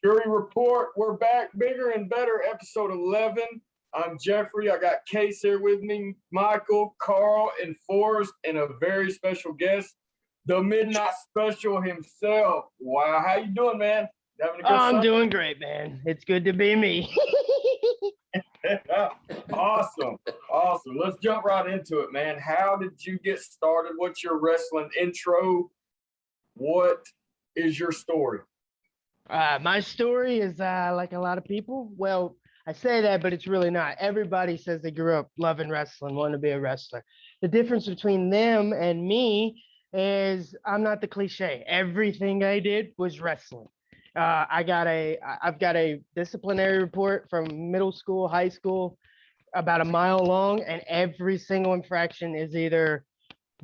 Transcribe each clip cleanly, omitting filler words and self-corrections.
Fury Report. We're back, bigger and better, episode 11. I'm Jeffrey. I got Case here with me, Michael, Carl, and Forrest, and a very special guest, the Midnight Special himself. Wow, how you doing, man? Having a good I'm Sunday? doing great, man. It's good to be me. Awesome. Let's jump right into it, man. How did you get started? What's your wrestling intro? What is your story? My story is like a lot of people. Well, I say that, but it's really not. Everybody says they grew up loving wrestling, wanting to be a wrestler. The difference between them and me is I'm not the cliche. Everything I did was wrestling. I've got a disciplinary report from middle school, high school, about a mile long, and every single infraction is either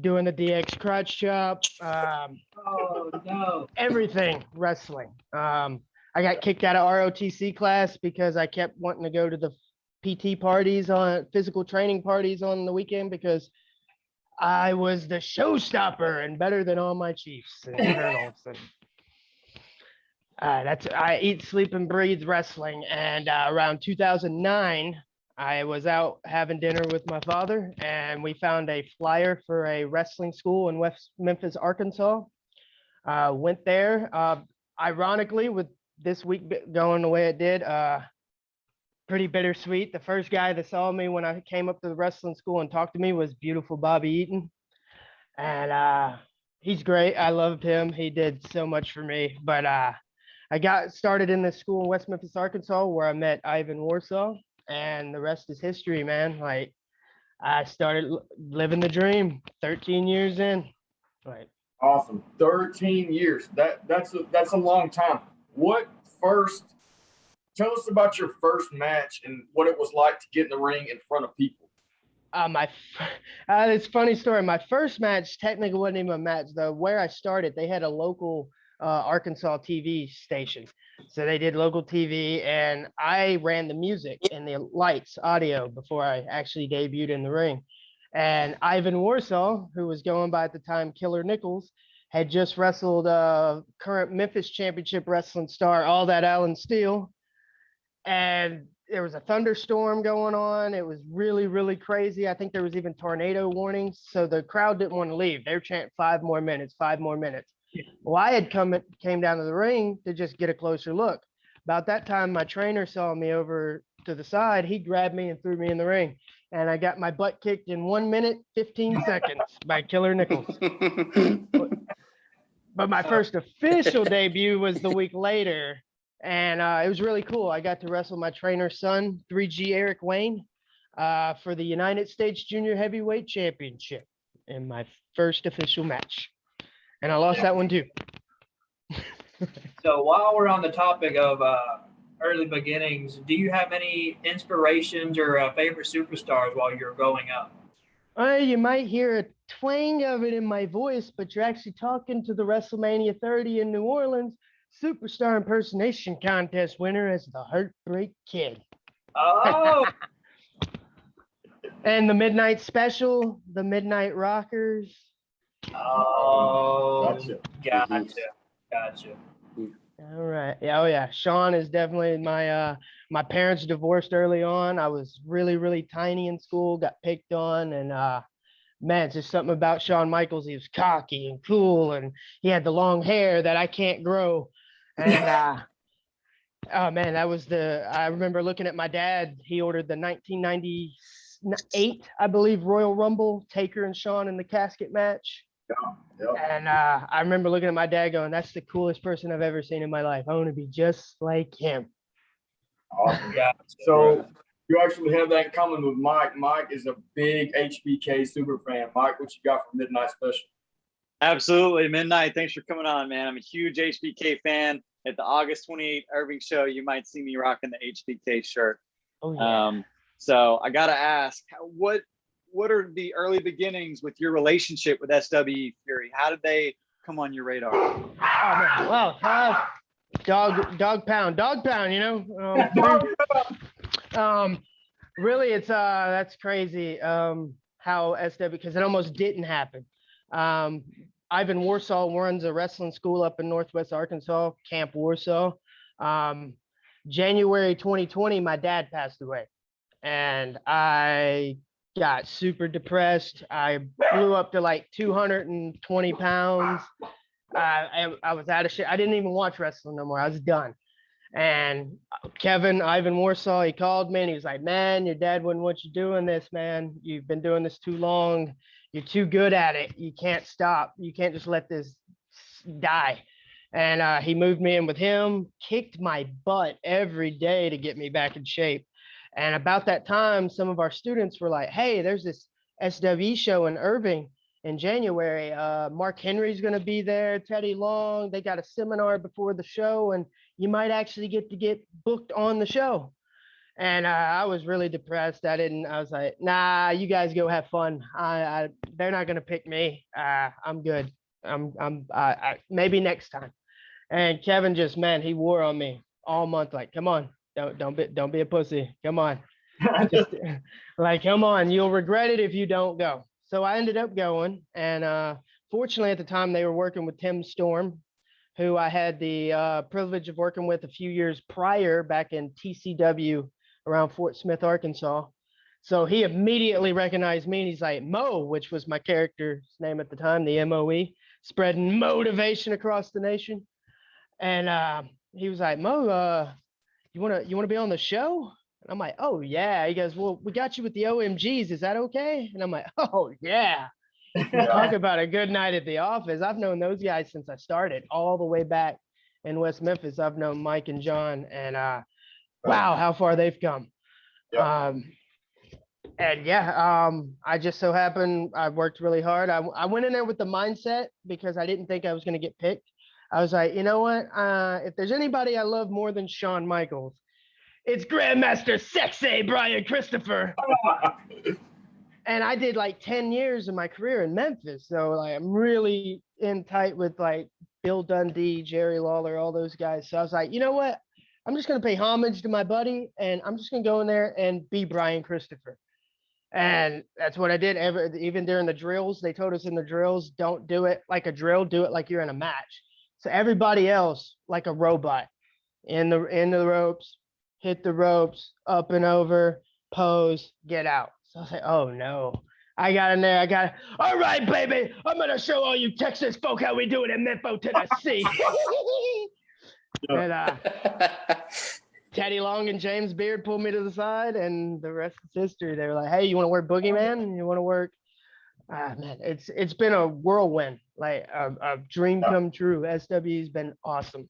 doing the DX crotch chop, Oh no! everything wrestling. I got kicked out of ROTC class because I kept wanting to go to the PT parties on physical training parties on the weekend because I was the showstopper and better than all my chiefs and colonels. And I eat, sleep, and breathe wrestling. And around 2009, I was out having dinner with my father, and we found a flyer for a wrestling school in West Memphis, Arkansas. Went there. Ironically, with this week going the way it did, pretty bittersweet. The first guy that saw me when I came up to the wrestling school and talked to me was beautiful Bobby Eaton. And he's great. I loved him. He did so much for me. But I got started in this school in West Memphis, Arkansas, where I met Ivan Warsaw, and the rest is history, man. Like, I started living the dream 13 years in. Like, Awesome. 13 years. That's a long time. Tell us about your first match and what it was like to get in the ring in front of people. It's a funny story. My first match technically wasn't even a match, though. Where I started, they had a local Arkansas TV station. So they did local TV, and I ran the music and the lights, audio, before I actually debuted in the ring. And Ivan Warsaw, who was going by at the time Killer Nichols, had just wrestled current Memphis Championship Wrestling star, All That Alan Steele. And there was a thunderstorm going on. It was really, really crazy. I think there was even tornado warnings. So the crowd didn't want to leave. They were chanting 5 more minutes, 5 more minutes. Well, I had came down to the ring to just get a closer look. About that time, my trainer saw me over to the side. He grabbed me and threw me in the ring. And I got my butt kicked in 1 minute, 15 seconds by Killer Nichols. But my first official debut was the week later. And it was really cool. I got to wrestle my trainer's son, 3G Eric Wayne, for the United States Junior Heavyweight Championship in my first official match. And I lost that one too. So while we're on the topic of early beginnings, do you have any inspirations or favorite superstars while you're growing up? You might hear a twang of it in my voice, but you're actually talking to the WrestleMania 30 in New Orleans Superstar Impersonation Contest winner as the Heartbreak Kid. Oh! And the Midnight Special, the Midnight Rockers. Oh, gotcha. All right. Yeah, oh yeah. Sean is definitely my parents divorced early on. I was really, really tiny in school, got picked on, and man, it's just something about Shawn Michaels. He was cocky and cool, and he had the long hair that I can't grow. And oh man, I remember looking at my dad. He ordered the 1998, I believe, Royal Rumble, Taker and Shawn in the casket match. Yeah. And I remember looking at my dad going, that's the coolest person I've ever seen in my life. I want to be just like him. Awesome. So you actually have that in common with Mike. Mike is a big HBK super fan. Mike, what you got for Midnight Special? Absolutely. Midnight, thanks for coming on, man. I'm a huge HBK fan. At the August 28th Irving show, you might see me rocking the HBK shirt. Oh, yeah. So I got to ask, what are the early beginnings with your relationship with SWE Fury? How did they come on your radar? Oh, man. Well, dog pound, you know? Really, it's that's crazy how SW, because it almost didn't happen. Ivan Warsaw runs a wrestling school up in Northwest Arkansas, Camp Warsaw. January 2020, my dad passed away, and I got super depressed. I blew up to like 220 pounds. I was out of shit. I didn't even watch wrestling no more. I was done. And Ivan Warsaw, he called me and he was like, man, your dad wouldn't want you doing this, man. You've been doing this too long. You're too good at it. You can't stop. You can't just let this die. And he moved me in with him, kicked my butt every day to get me back in shape. And about that time, some of our students were like, hey, there's this SWE show in Irving in January. Mark Henry's going to be there, Teddy Long. They got a seminar before the show, and you might actually get booked on the show. And I was really depressed. I was like, nah, you guys go have fun. They're not going to pick me. I'm good. Maybe next time. And Kevin just, man, he wore on me all month. Like, come on, don't be a pussy. Come on. Just, like, come on, you'll regret it if you don't go. So I ended up going, and fortunately at the time they were working with Tim Storm, who I had the privilege of working with a few years prior back in TCW around Fort Smith, Arkansas. So he immediately recognized me, and he's like, Mo, which was my character's name at the time, the MOE, spreading motivation across the nation. And he was like, Mo, you wanna be on the show? And I'm like, oh yeah. He goes, well, we got you with the OMGs. Is that okay? And I'm like, oh yeah. Talk about a good night at the office. I've known those guys since I started, all the way back in West Memphis. I've known Mike and John, and wow, how far they've come. Yeah. I just so happened I worked really hard. I went in there with the mindset because I didn't think I was going to get picked. I was like, you know what? If there's anybody I love more than Shawn Michaels, it's Grandmaster Sexy Brian Christopher. And I did like 10 years of my career in Memphis. So like I'm really in tight with like Bill Dundee, Jerry Lawler, all those guys. So I was like, you know what? I'm just going to pay homage to my buddy, and I'm just going to go in there and be Brian Christopher. And that's what I did. Even during the drills, they told us in the drills, don't do it like a drill, do it like you're in a match. So everybody else, like a robot, in the ropes, hit the ropes, up and over, pose, get out. So I was like, oh no. I got in there, all right, baby, I'm going to show all you Texas folk how we do it in Memphis, Tennessee. And Teddy Long and James Beard pulled me to the side, and the rest is history. They were like, hey, you want to work Boogeyman? You want to work? Man, it's been a whirlwind, like a dream come true. SW's been awesome.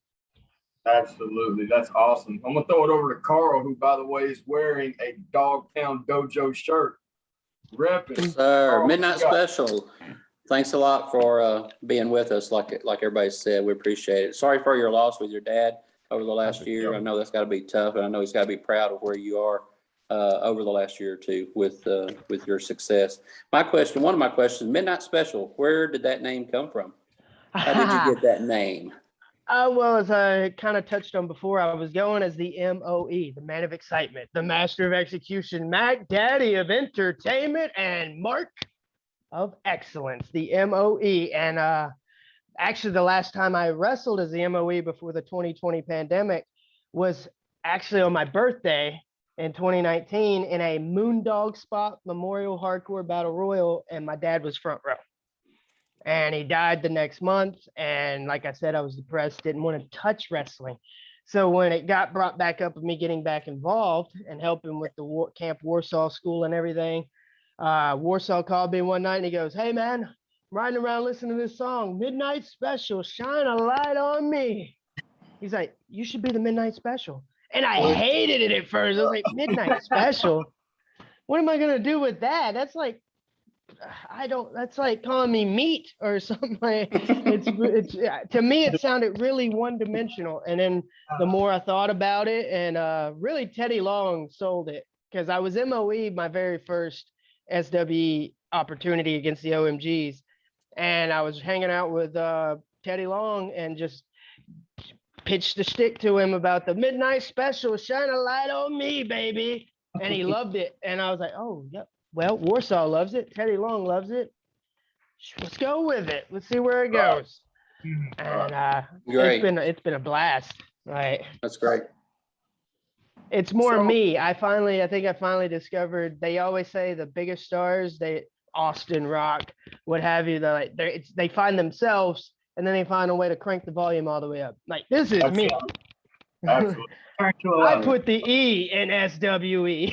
Absolutely. That's awesome. I'm going to throw it over to Carl, who, by the way, is wearing a Dogtown Dojo shirt. Repping. Sir, Carl, Midnight Special. Thanks a lot for being with us. Like everybody said, we appreciate it. Sorry for your loss with your dad over the last year. I know that's got to be tough, and I know he's got to be proud of where you are over the last year or two with your success. One of my questions, Midnight Special, where did that name come from? How did you get that name? Well, as I kind of touched on before, I was going as the MOE, the man of excitement, the master of execution, Mac Daddy of entertainment, and Mark of excellence, the MOE. And actually, the last time I wrestled as the MOE before the 2020 pandemic was actually on my birthday in 2019 in a Moondog Spot Memorial Hardcore Battle Royal, and my dad was front row. And he died the next month. And like I said, I was depressed, didn't want to touch wrestling. So when it got brought back up of me getting back involved and helping with the Camp Warsaw school and everything, Warsaw called me one night and he goes, hey man, I'm riding around listening to this song, Midnight Special, shine a light on me. He's like, you should be the Midnight Special. And I hated it at first. I was like, Midnight Special? What am I going to do with that? That's like, that's like calling me meat or something. It's to me, it sounded really one-dimensional. And then the more I thought about it, and really Teddy Long sold it, because I was MOE my very first SWE opportunity against the OMGs. And I was hanging out with Teddy Long and just pitched the stick to him about the Midnight Special, shine a light on me, baby. And he loved it. And I was like, oh, yep. Well, Warsaw loves it. Teddy Long loves it. Let's go with it. Let's see where it goes. And Great. It's been a blast. Like That's great. it's more So- me. I think I finally discovered. They always say the biggest stars, Austin, Rock, what have you. They find themselves, and then they find a way to crank the volume all the way up. Like this is me. Absolutely. Turn to I 11. put the E in SWE.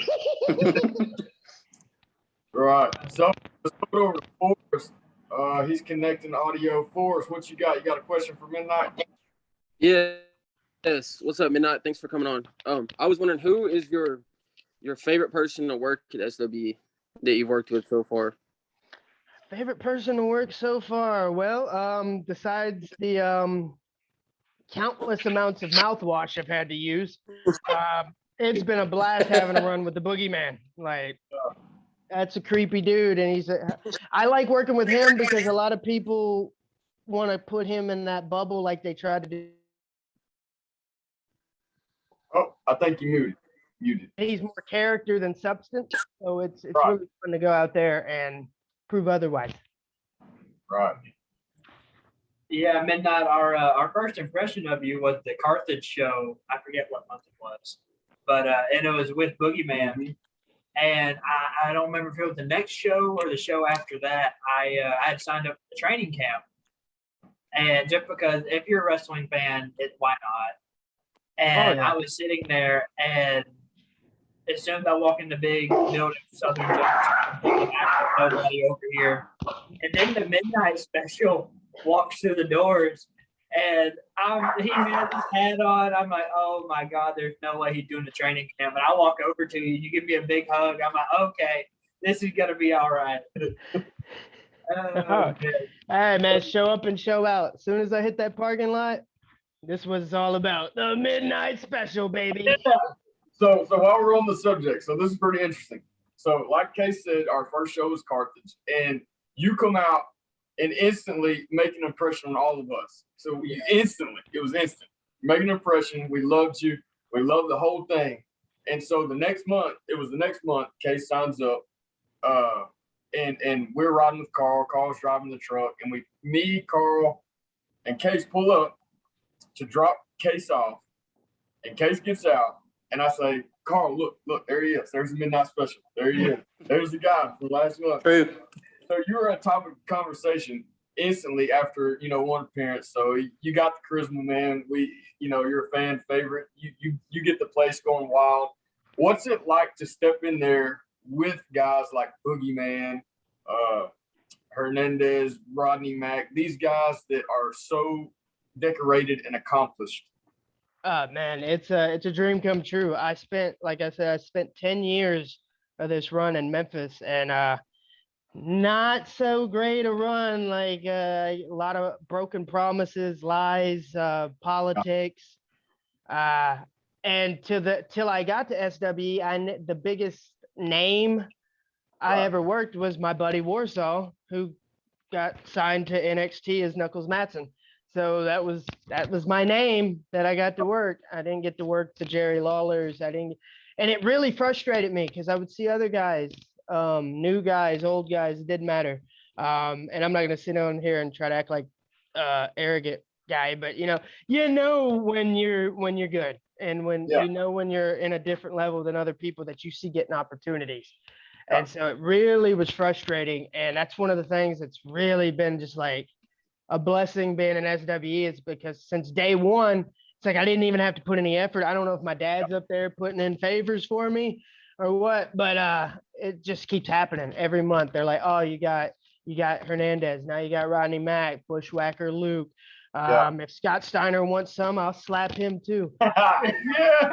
Right. So let's put over to Forrest. He's connecting audio. Forrest, what you got? You got a question for Midnight? Yeah. Yes. What's up, Midnight? Thanks for coming on. I was wondering, who is your favorite person to work at SWE that you've worked with so far? Favorite person to work so far? Well, besides the countless amounts of mouthwash I've had to use, it's been a blast having a run with the Boogeyman. Like, that's a creepy dude, and I like working with him because a lot of people want to put him in that bubble like they tried to do. Oh, I think you muted. He's more character than substance, so it's Right. really fun to go out there and prove otherwise. Right. Yeah, Midnight. Our first impression of you was the Carthage show. I forget what month it was, but and it was with Boogeyman. Mhm. And I don't remember if it was the next show or the show after that. I had signed up for the training camp, and just because if you're a wrestling fan, why not? And yeah. I was sitting there, and as soon as I walk in the big building, Southern Junction, I'm thinking, I have nobody over here. And then the Midnight Special walks through the doors, and he has his hat on. I'm like, oh my God, there's no way he's doing the training camp. And I walk over to you, you give me a big hug. I'm like, okay, this is gonna be all right. All right, man, show up and show out. As soon as I hit that parking lot, this was all about the Midnight Special, baby. So while we're on the subject, so this is pretty interesting. So like Case said, our first show was Carthage, and you come out and instantly make an impression on all of us. So it was instant. Make an impression. We loved you. We loved the whole thing. And so the next month, Case signs up, and we're riding with Carl. Carl's driving the truck, and me, Carl, and Case pull up to drop Case off, and Case gets out, and I say, Carl, look, there he is. There's the Midnight Special. There he is. There's the guy from last month. True. So you were at topic of conversation instantly after, one appearance. So you got the charisma, man. You're a fan favorite. You get the place going wild. What's it like to step in there with guys like Boogeyman, Hernandez, Rodney Mack, these guys that are so decorated and accomplished? Man, it's a dream come true. I spent 10 years of this run in Memphis, and not so great a run. Like a lot of broken promises, lies, politics. And till I got to SWE, the biggest name I ever worked was my buddy Warsaw, who got signed to NXT as Knuckles Matson. So that was my name that I got to work. I didn't get to work the Jerry Lawlers. And it really frustrated me because I would see other guys, new guys, old guys, it didn't matter. And I'm not gonna sit on here and try to act like arrogant guy, but when you're good, and when when you're in a different level than other people that you see getting opportunities. And so it really was frustrating. And that's one of the things that's really been just like a blessing being an SWE, is because since day one, it's like I didn't even have to put any effort. I don't know if my dad's up there putting in favors for me or what, but it just keeps happening every month. They're like, oh, you got Hernandez, now you got Rodney Mack, Bushwhacker Luke. If Scott Steiner wants some, I'll slap him too. Yeah.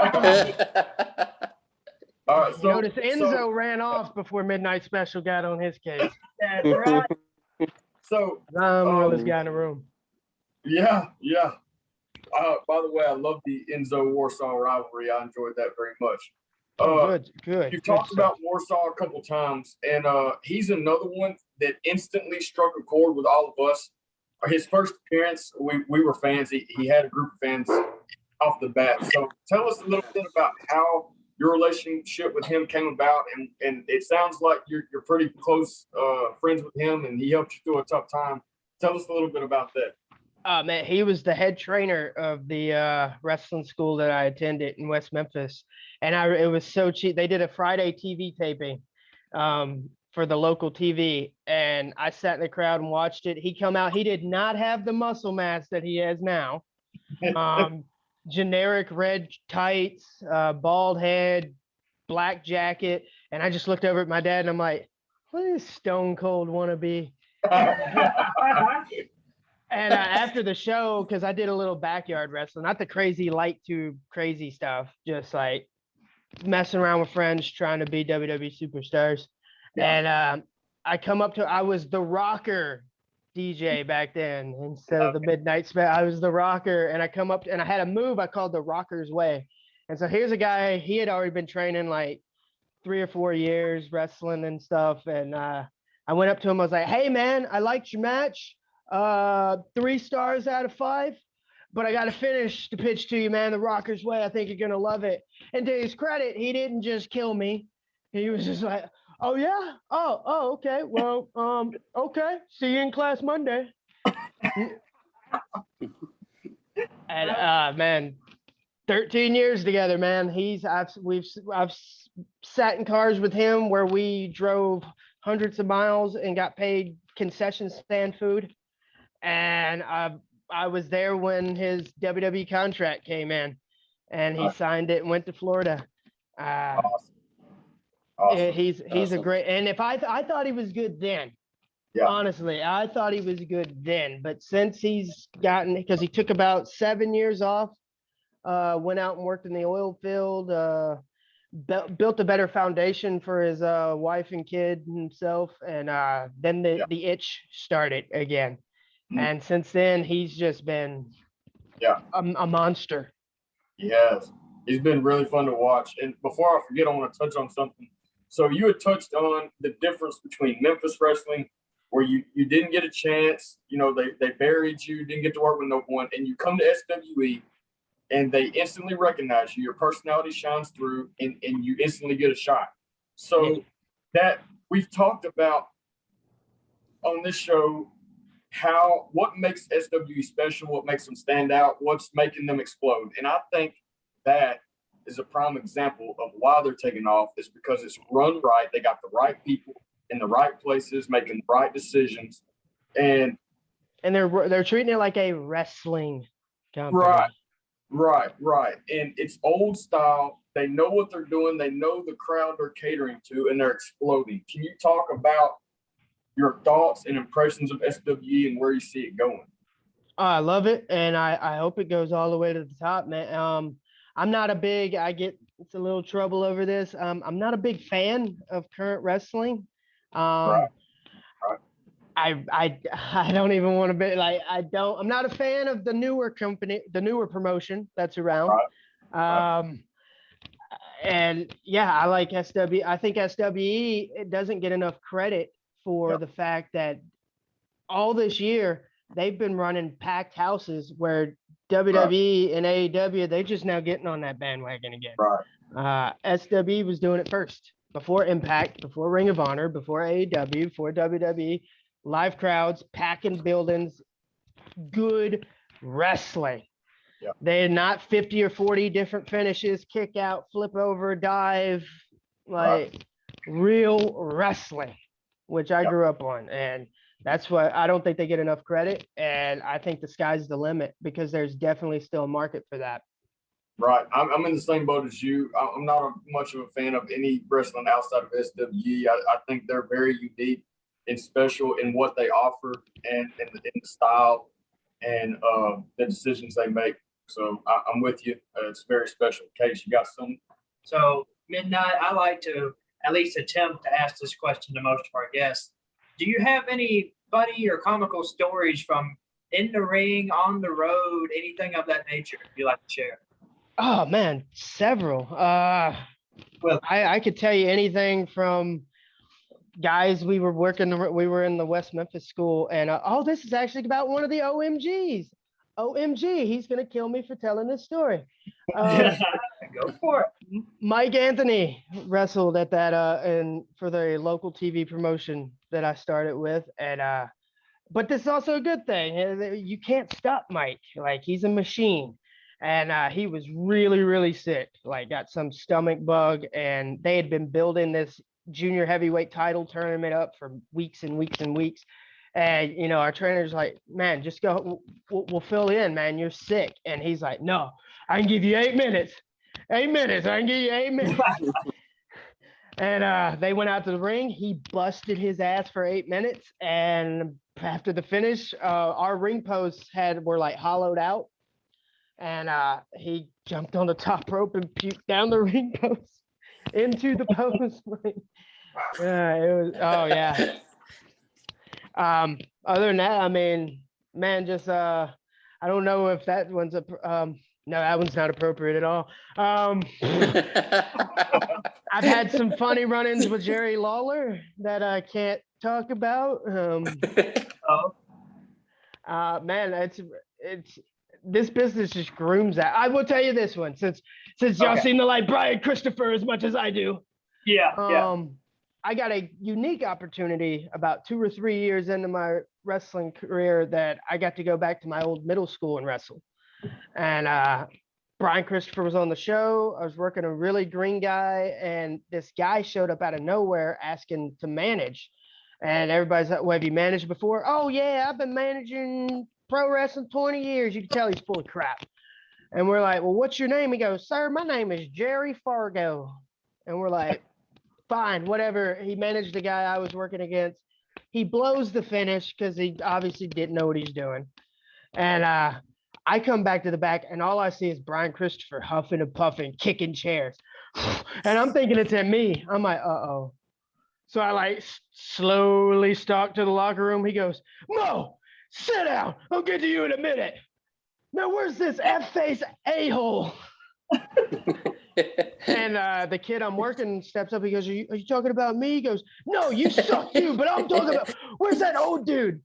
All right. So Notice Enzo ran off before Midnight Special got on his case. That's right. So I'm the realest guy in the room. yeah. By the way, I love the Enzo Warsaw rivalry. I enjoyed that very much. Good. You talked about Warsaw a couple times, and he's another one that instantly struck a chord with all of us. His first appearance, we were fans. He had a group of fans off the bat. So tell us a little bit about how your relationship with him came about, and it sounds like you're pretty close friends with him, and he helped you through a tough time. Tell us a little bit about that. Oh man, he was the head trainer of the wrestling school that I attended in West Memphis, and it was so cheap. They did a Friday TV taping for the local TV, and I sat in the crowd and watched it. He come out. He did not have the muscle mass that he has now. Generic red tights, bald head, black jacket, and I just looked over at my dad and I'm like, "What is Stone Cold wanna be?" And after the show, because I did a little backyard wrestling, not the crazy light tube crazy stuff, just like messing around with friends trying to be WWE superstars. Yeah. And I was the rocker DJ back then instead of the midnight spell. I was the rocker, and I come up and I had a move I called the Rocker's Way. And so here's a guy, he had already been training like 3 or 4 years wrestling and stuff. And I went up to him, I was like, "Hey man, I liked your match. 3 stars out of 5. But I got to finish the pitch to you, man. The Rocker's Way. I think you're going to love it." And to his credit, he didn't just kill me. He was just like, "Oh, yeah? Oh, okay. Well, okay. See you in class Monday." And, man, 13 years together, man. I've sat in cars with him where we drove hundreds of miles and got paid concession stand food. And I was there when his WWE contract came in, and he signed it and went to Florida. Awesome. He's a Awesome. great. And if I thought he was good then, Yeah. honestly, I thought he was good then. But since he's gotten, because he took about 7 years off, went out and worked in the oil field, built a better foundation for his wife and kid himself, and then the itch started again. And since then, he's just been a monster. He has. He's been really fun to watch. And before I forget, I want to touch on something. So you had touched on the difference between Memphis wrestling, where you didn't get a chance. You know, they buried you, didn't get to work with no one, and you come to SWE, and they instantly recognize you. Your personality shines through, and you instantly get a shot. So that we've talked about on this show, what makes SWE special, what makes them stand out, what's making them explode. And I think that is a prime example of why they're taking off, is because it's run right. They got the right people in the right places, making the right decisions. And they're treating it like a wrestling company. Right. And it's old style. They know what they're doing. They know the crowd they're catering to, and they're exploding. Can you talk about your thoughts and impressions of SWE and where you see it going? I love it, and I hope it goes all the way to the top, man. I'm not a big. It's a little trouble over this. I'm not a big fan of current wrestling. Right. I don't even want to be like, I'm not a fan of the newer promotion that's around. And yeah, I like SWE. I think SWE, it doesn't get enough credit for the fact that all this year they've been running packed houses, where WWE and AEW, they're just now getting on that bandwagon again. SWE was doing it first, before Impact, before Ring of Honor, before AEW, before WWE. Live crowds, packing buildings, good wrestling. They're not 50 or 40 different finishes, kick out, flip over, dive, like real wrestling, which I grew up on. And that's what I don't think they get enough credit. And I think the sky's the limit, because there's definitely still a market for that. Right. I'm in the same boat as you. I'm not much of a fan of any wrestling outside of SWE. I think they're very unique and special in what they offer, and in the style and the decisions they make. So I'm with you. It's very special. Case, you got some? So, Midnight, I like to at least attempt to ask this question to most of our guests. Do you have any funny or comical stories from in the ring, on the road, anything of that nature you'd like to share? Oh man, several. Well, I could tell you anything from guys we were in the West Memphis school, and this is actually about one of the OMGs. OMG, he's gonna kill me for telling this story. Go for it. Mike Anthony wrestled at that and for the local TV promotion that I started with, and but this is also a good thing. You can't stop Mike. Like, he's a machine. And he was really, really sick. Like, got some stomach bug, and they had been building this junior heavyweight title tournament up for weeks and weeks and weeks. And, you know, our trainer's like, man, just go, we'll fill in, man. You're sick. And he's like, no, I can give you 8 minutes. 8 minutes. I can give you 8 minutes. And they went out to the ring. He busted his ass for 8 minutes. And after the finish, our ring posts were like hollowed out. And he jumped on the top rope and puked down the ring post into the post. Yeah, it was. Oh yeah. Other than that, I mean, man, just I don't know if that one's no, that one's not appropriate at all. I've had some funny run-ins with Jerry Lawler that I can't talk about. Man, it's this business just grooms that. I will tell you this one, since y'all seem to like Brian Christopher as much as I do. Yeah. I got a unique opportunity about 2 or 3 years into my wrestling career that I got to go back to my old middle school and wrestle. And Brian Christopher was on the show. I was working a really green guy, and this guy showed up out of nowhere asking to manage. And everybody's like, well, have you managed before? Oh, yeah, I've been managing pro wrestling 20 years. You can tell he's full of crap. And we're like, well, what's your name? He goes, sir, my name is Jerry Fargo. And we're like, fine, whatever. He managed the guy I was working against. He blows the finish because he obviously didn't know what he's doing. And I come back to the back, and all I see is Brian Christopher huffing and puffing, kicking chairs. And I'm thinking it's at me. I'm like, uh-oh. So I like slowly stalk to the locker room. He goes, Mo, sit down. I'll get to you in a minute. Now, where's this F-face a-hole? And the kid I'm working steps up. He goes, are you talking about me? He goes, no, you suck too, but I'm talking about, where's that old dude?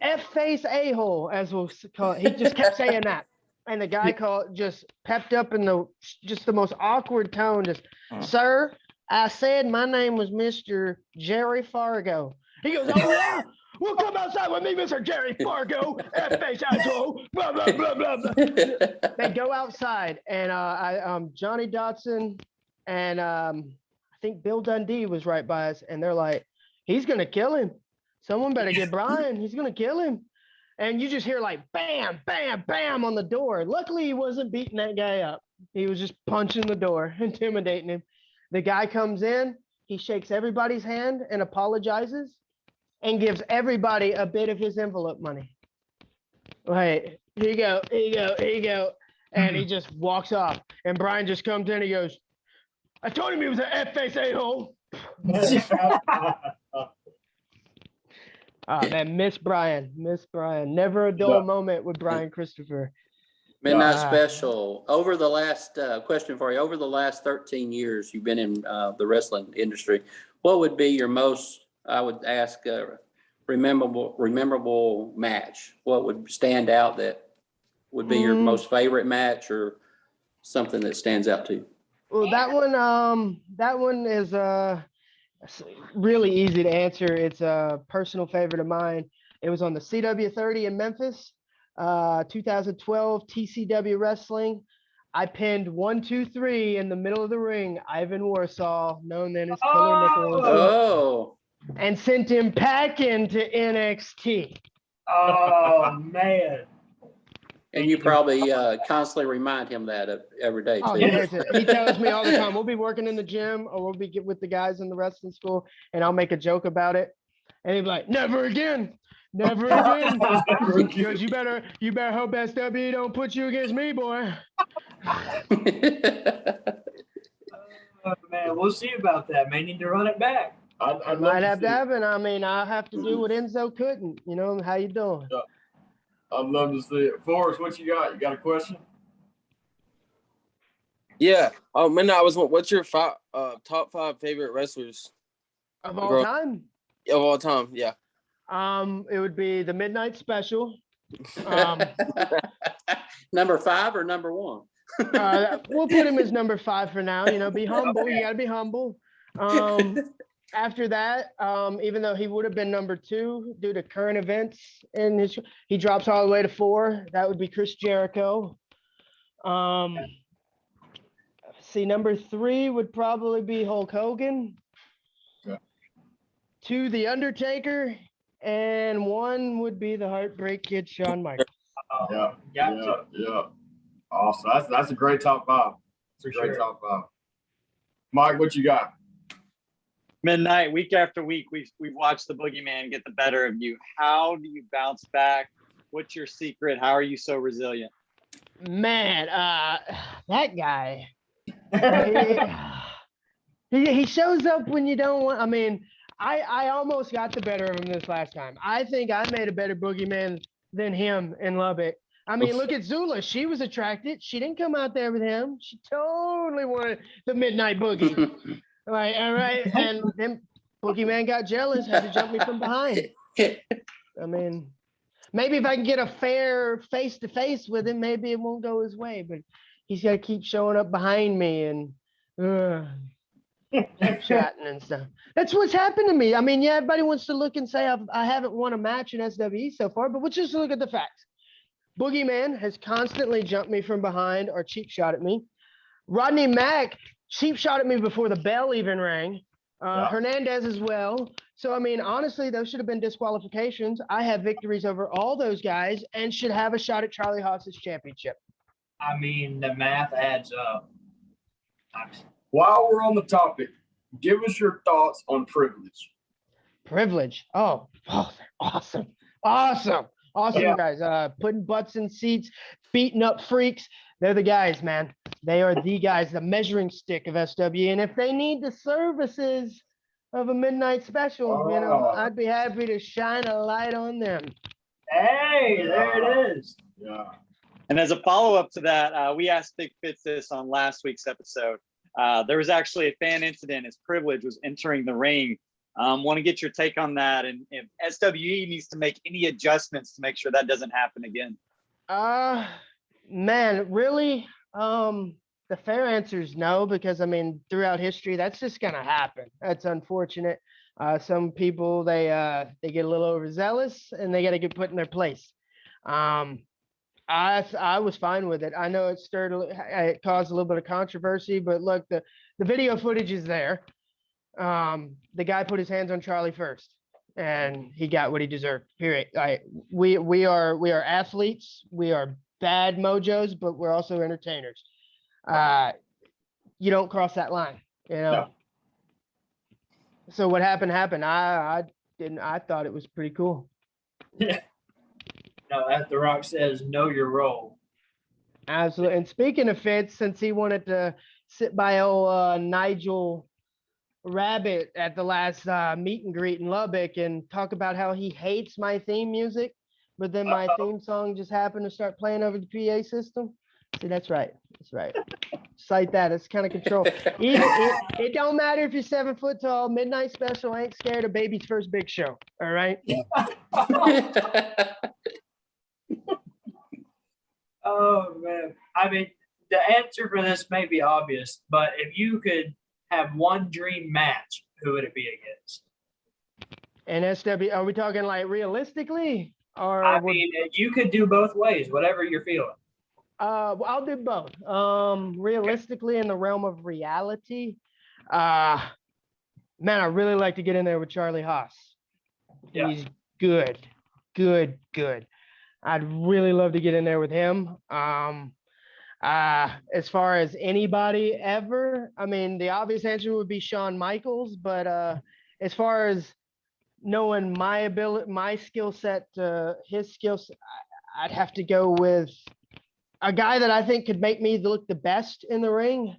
F-face a-hole, as we'll call it. He just kept saying that. And the guy just pepped up in the most awkward tone, just, sir, I said my name was Mr. Jerry Fargo. He goes, oh yeah? Well, come outside with me, Mr. Jerry Fargo, F-face asshole, blah, blah, blah, blah, blah. They go outside, and Johnny Dotson and I think Bill Dundee was right by us, and they're like, he's going to kill him. Someone better get Brian. He's going to kill him. And you just hear like, bam, bam, bam on the door. Luckily, he wasn't beating that guy up. He was just punching the door, intimidating him. The guy comes in, he shakes everybody's hand and apologizes, and gives everybody a bit of his envelope money. Like, here you go, here you go, here you go. And he just walks off. And Brian just comes in and he goes, I told him he was an F-face a-hole. Man, Miss Brian. Never a dull moment with Brian Christopher. Midnight Special. Over the last question for you. Over the last 13 years, you've been in the wrestling industry. What would be your most, I would ask, rememberable match? What would stand out that would be your most favorite match, or something that stands out to you? Well, that one is really easy to answer. It's a personal favorite of mine. It was on the CW30 in Memphis, 2012 TCW Wrestling. I pinned 1, 2, 3 in the middle of the ring, Ivan Warsaw, known then as Killer Nichols. Oh. And sent him packing to NXT. Oh, man. And you probably constantly remind him that every day, too. Oh, he tells me all the time, we'll be working in the gym, or we'll be with the guys in the wrestling school, and I'll make a joke about it. And he'd be like, never again. Never again. Because you better hope SWE don't put you against me, boy. Oh, man, we'll see about that. May need to run it back. I'd Might have to happen. I mean, I'll have to do what Enzo couldn't. You know, how you doing? I'd love to see it. Forrest, what you got? You got a question? Yeah. Oh, Midnight, what's your top 5 favorite wrestlers Of all time? of all time? Yeah. It would be the Midnight Special. Number 5 or number 1? We'll put him as number 5 for now. You know, be humble. You gotta be humble. after that, even though he would have been number 2 due to current events in his, he drops all the way to 4. That would be Chris Jericho. See, number 3 would probably be Hulk Hogan. Yeah. 2, The Undertaker, and 1 would be the Heartbreak Kid, Shawn Michaels. Yeah. Awesome. That's a great top 5. It's a great top 5. Mike, what you got? Midnight, week after week, we've watched the Boogeyman get the better of you. How do you bounce back? What's your secret? How are you so resilient? Man, that guy. He shows up when you don't want. I mean, I almost got the better of him this last time. I think I made a better Boogeyman than him in Lubbock. I mean, look at Zula. She was attracted. She didn't come out there with him. She totally wanted the Midnight Boogie. All right. And then Boogeyman got jealous, had to jump me from behind. I mean, maybe if I can get a fair face-to-face with him, maybe it won't go his way. But he's got to keep showing up behind me and chatting and stuff. That's what's happened to me. I mean, yeah, everybody wants to look and say I haven't won a match in SWE so far, but let's just look at the facts. Boogeyman has constantly jumped me from behind or cheap shot at me. Rodney Mack cheap shot at me before the bell even rang. Hernandez as well. So, I mean, honestly, those should have been disqualifications. I have victories over all those guys and should have a shot at Charlie Haas's championship. I mean, the math adds up. While we're on the topic, give us your thoughts on privilege. Privilege. Oh, awesome. Awesome, guys. Putting butts in seats, beating up freaks. They're the guys, man. They are the guys, the measuring stick of SW. And if they need the services of a midnight special, I'd be happy to shine a light on them. Hey, there it is. Yeah. And as a follow-up to that, we asked Big Fitz this on last week's episode. There was actually a fan incident as Privilege was entering the ring. Want to get your take on that, and if SWE needs to make any adjustments to make sure that doesn't happen again. Man, really? The fair answer is no, because I mean, throughout history, that's just gonna happen. That's unfortunate. Some people they get a little overzealous and they got to get put in their place. I was fine with it. I know it caused a little bit of controversy, but look, the video footage is there. The guy put his hands on Charlie first, and he got what he deserved. Period. We are athletes. We are bad mojos, but we're also entertainers. You don't cross that line, you know. No. So what happened. I didn't. I thought it was pretty cool. No, as The Rock says, know your role. Absolutely. And speaking of Fitz, since he wanted to sit by old Nigel Rabbit at the last meet and greet in Lubbock and talk about how he hates my theme music, but then my theme song just happened to start playing over the PA system. See, that's right. Cite that. It's kind of control. It don't matter if you're 7 foot tall. Midnight Special ain't scared of baby's first big show. All right. Oh, man. I mean, the answer for this may be obvious, but if you could have one dream match, who would it be against? And SW, are we talking like realistically? Or I mean, you could do both ways, whatever you're feeling. well, I'll do both. Realistically, in the realm of reality, man, I really like to get in there with Charlie Haas. Yeah. He's good. I'd really love to get in there with him. As far as anybody ever, I mean, the obvious answer would be Shawn Michaels, but as far as knowing my ability, my skill set, his skill set, I'd have to go with a guy that I think could make me look the best in the ring.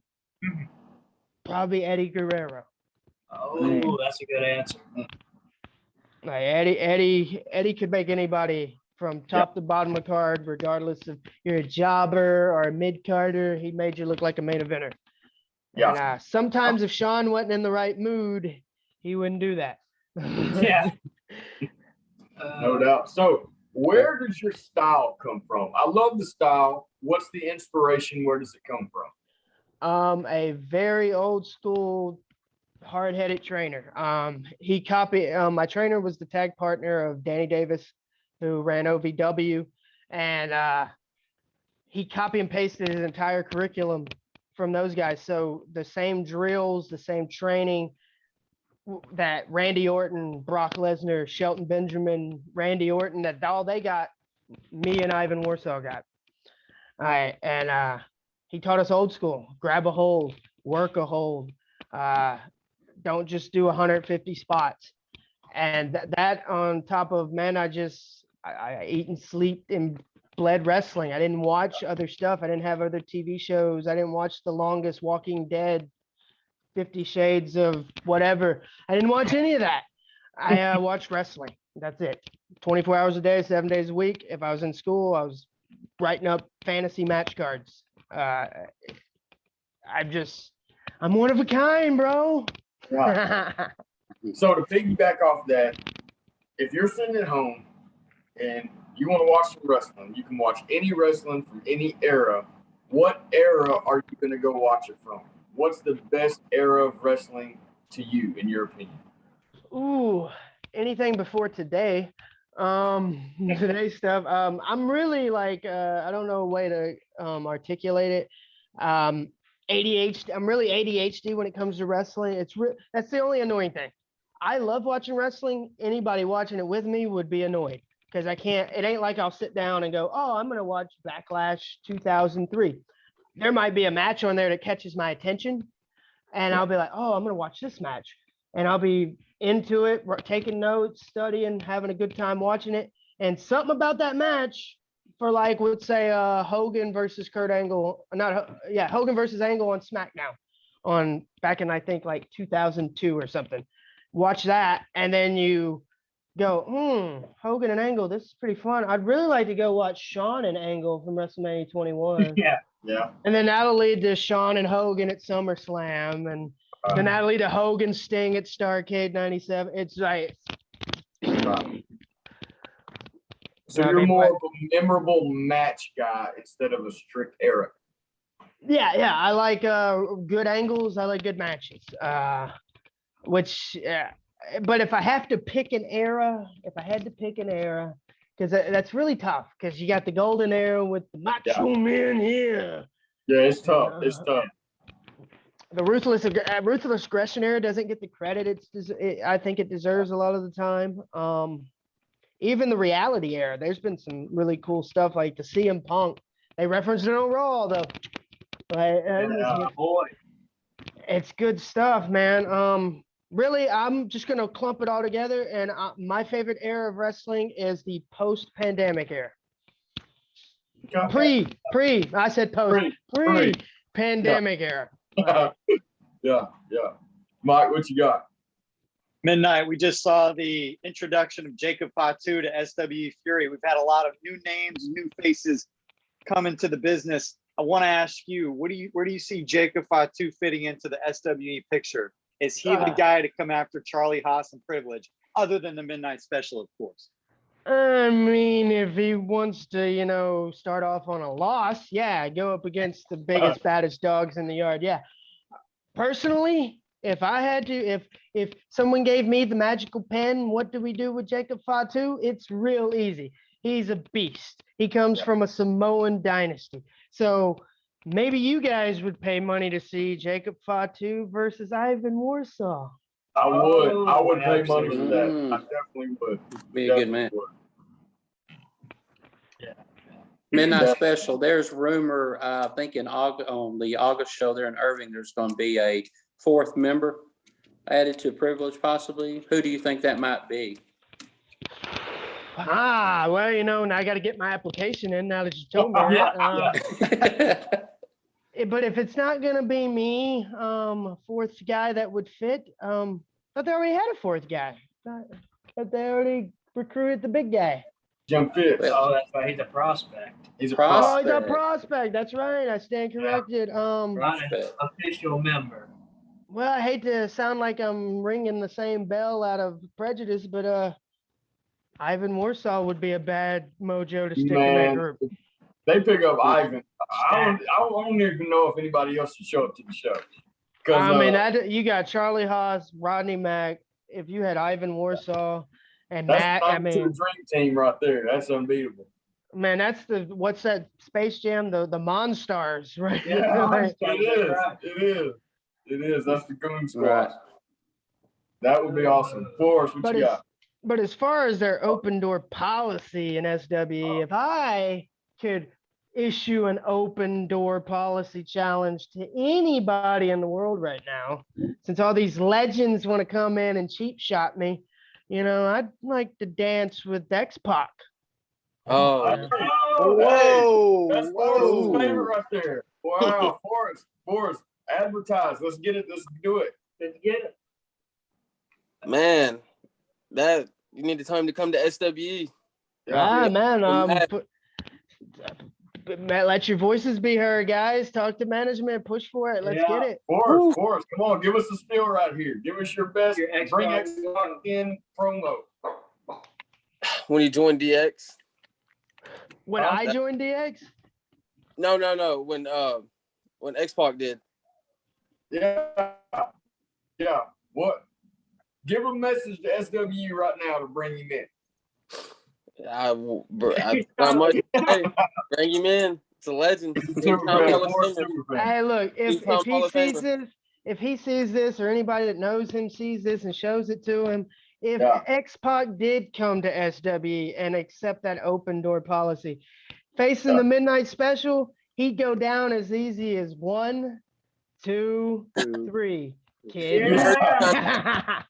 Probably Eddie Guerrero. Oh, that's a good answer. Like Eddie could make anybody from top to bottom of the card, regardless if you're a jobber or a mid-carder. He made you look like a main eventer. Yeah. And sometimes if Sean wasn't in the right mood, he wouldn't do that. Yeah. No doubt. So where does your style come from? I love the style. What's the inspiration? Where does it come from? A very old school hard-headed trainer. He copied. My trainer was the tag partner of Danny Davis, who ran OVW, and he copy and pasted his entire curriculum from those guys. So the same drills, the same training that Randy Orton, Brock Lesnar, Shelton Benjamin, Randy Orton, that all they got, me and Ivan Warsaw got. All right, and he taught us old school: grab a hold, work a hold. Don't just do 150 spots. And that on top of, man, I eat and sleep and bled wrestling. I didn't watch other stuff. I didn't have other TV shows. I didn't watch The Longest, Walking Dead, 50 Shades of whatever. I didn't watch any of that. I watched wrestling. That's it. 24 hours a day, 7 days a week. If I was in school, I was writing up fantasy match cards. I'm one of a kind, bro. Right. So to piggyback off that, if you're sitting at home and you want to watch some wrestling, you can watch any wrestling from any era. What era are you going to go watch it from? What's the best era of wrestling to you, in your opinion? Ooh, anything before today. Today's stuff. I'm really like, I don't know a way to articulate it. ADHD. I'm really ADHD when it comes to wrestling. That's the only annoying thing. I love watching wrestling. Anybody watching it with me would be annoyed because I can't. It ain't like I'll sit down and go, "Oh, I'm gonna watch Backlash 2003." There might be a match on there that catches my attention, and I'll be like, "Oh, I'm gonna watch this match," and I'll be into it, taking notes, studying, having a good time watching it. And something about that match, for like, let's say, Hogan versus Kurt Angle, Hogan versus Angle on SmackDown, back in I think like 2002 or something. Watch that, and then you go, Hogan and Angle, this is pretty fun. I'd really like to go watch Shawn and Angle from WrestleMania 21. Yeah. And then that'll lead to Shawn and Hogan at SummerSlam, and then that'll lead to Hogan Sting at Starrcade 97. It's like, so you're more of a memorable match guy instead of a strict era. Yeah. I like good angles. I like good matches. But if I have to pick an era, because that's really tough, because you got the golden era with the Macho Men here. Yeah, it's tough. It's tough. The ruthless aggression era doesn't get the credit I think it deserves a lot of the time. Even the reality era, there's been some really cool stuff, like the CM Punk. They referenced it on Raw though. Boy. It's good stuff, man. Really, I'm just gonna clump it all together, and my favorite era of wrestling is the post-pandemic era. I said pre-pandemic era. Yeah. Mike, what you got? Midnight, we just saw the introduction of Jacob Fatu to SWE Fury. We've had a lot of new names, new faces come into the business. I want to ask you, where do you see Jacob Fatu fitting into the SWE picture? Is he the guy to come after Charlie Haas and Privilege, other than the Midnight Special, of course? I mean, if he wants to, start off on a loss, go up against the biggest, baddest dogs in the yard. Yeah. Personally, if I had to, if someone gave me the magical pen, what do we do with Jacob Fatu? It's real easy. He's a beast. He comes from a Samoan dynasty. So maybe you guys would pay money to see Jacob Fatu versus Ivan Warsaw. I would pay money for that. I definitely would. Be a good man. Yeah. Midnight Special. There's rumor, I think on the August show there in Irving, there's going to be a fourth member added to Privilege, possibly. Who do you think that might be? Well, now I got to get my application in now that you told me that. But if it's not going to be me, a fourth guy that would fit, but they already had a fourth guy. But they already recruited the big guy. Jim Fitz. Oh, that's right. He's a prospect. He's a prospect. Oh, he's a prospect. That's right. I stand corrected. Right, official member. Well, I hate to sound like I'm ringing the same bell out of prejudice, but Ivan Warsaw would be a bad mojo to stick in that group. They pick up Ivan. I don't even know if anybody else should show up to the show. I mean, that you got Charlie Haas, Rodney Mack. If you had Ivan Warsaw and that's Matt, the I number two mean, dream team right there. That's unbeatable. man, that's what's that Space Jam? The Monstars, right? Yeah, Like, It is. It is. That's the Goon Squad. Right. That would be awesome. Forrest, what but you as got? but as far as their open door policy in SWE, if I could issue an open door policy challenge to anybody in the world right now, since all these legends want to come in and cheap shot me, I'd like to dance with X-Pac. Oh, Hey, Whoa, that's Forrest's whoa. favorite right there. Wow, Forrest, advertise. Let's get it. Let's do it. Let's get it. man, that you need the time to come to SWE. Yeah, man. Matt. Let your voices be heard, guys. Talk to management. Push for it. Let's get it. Forrest, come on, give us a spiel right here. Give us your best. Your Bring Xbox. X in promo. When you joined DX. When I joined DX, No. When X-Pac did. Yeah. What? Give a message to SWU right now to bring him in. I not much to say. Bring him in. It's a legend. hey, look, if Two-time Hall he of sees Famer. this, if he sees this, or anybody that knows him sees this and shows it to him, if X-Pac did come to SWE and accept that open door policy, facing the Midnight Special, he'd go down as easy as 1, 2, 3. Kid. Yeah.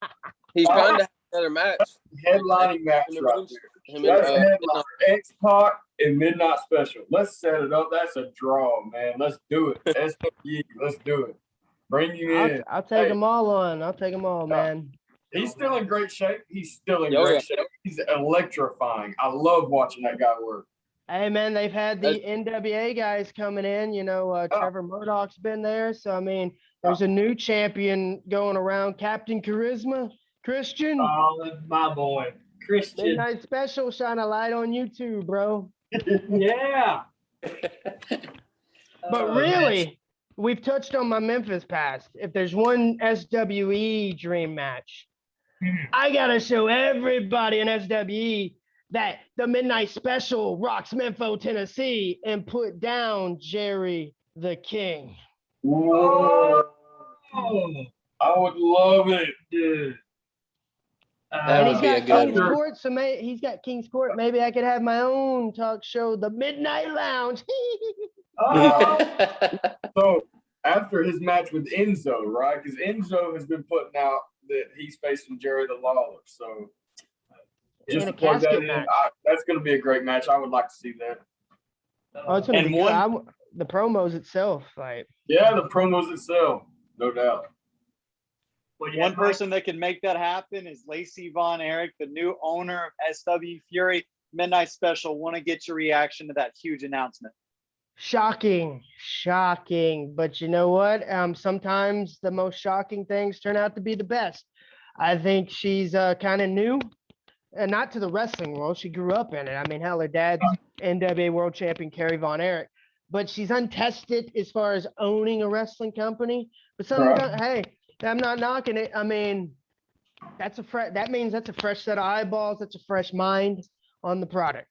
He's trying to have another match. Headlining match right there. That's a headliner. X-Pac and Midnight Special. Let's set it up. That's a draw, man. Let's do it. SWE, let's do it. Bring you in. I'll take them all on. I'll take them all, man. He's still in great shape. He's still in great shape. He's electrifying. I love watching that guy work. Hey, man, they've had the NWA guys coming in. Trevor Murdoch's been there. So, I mean, there's a new champion going around, Captain Charisma, Christian. Oh, my boy, Christian. Midnight Special, shine a light on you too, bro. Yeah. But really, we've touched on my Memphis past. If there's one SWE dream match, I got to show everybody in SWE that the Midnight Special rocks Memphis, Tennessee, and put down Jerry the King. Whoa. I would love it, dude. And he's got King's Court, so he's got King's Court. Maybe I could have my own talk show, the Midnight Lounge. So after his match with Enzo, right? Because Enzo has been putting out that he's facing Jerry the Lawler. So just to plug that in, that's going to be a great match. I would like to see that. Oh, it's going to be good. The promos itself, like. Yeah, the promos itself, no doubt. One person that can make that happen is Lacey Von Erich, the new owner of SWE Fury. Midnight Special. Want to get your reaction to that huge announcement. Shocking. But you know what? Sometimes the most shocking things turn out to be the best. I think she's kind of new, and not to the wrestling world. She grew up in it. I mean, hell, her dad's NWA World Champion Kerry Von Erich. But she's untested as far as owning a wrestling company. But sometimes, hey, I'm not knocking it. I mean, that means that's a fresh set of eyeballs. That's a fresh mind on the product.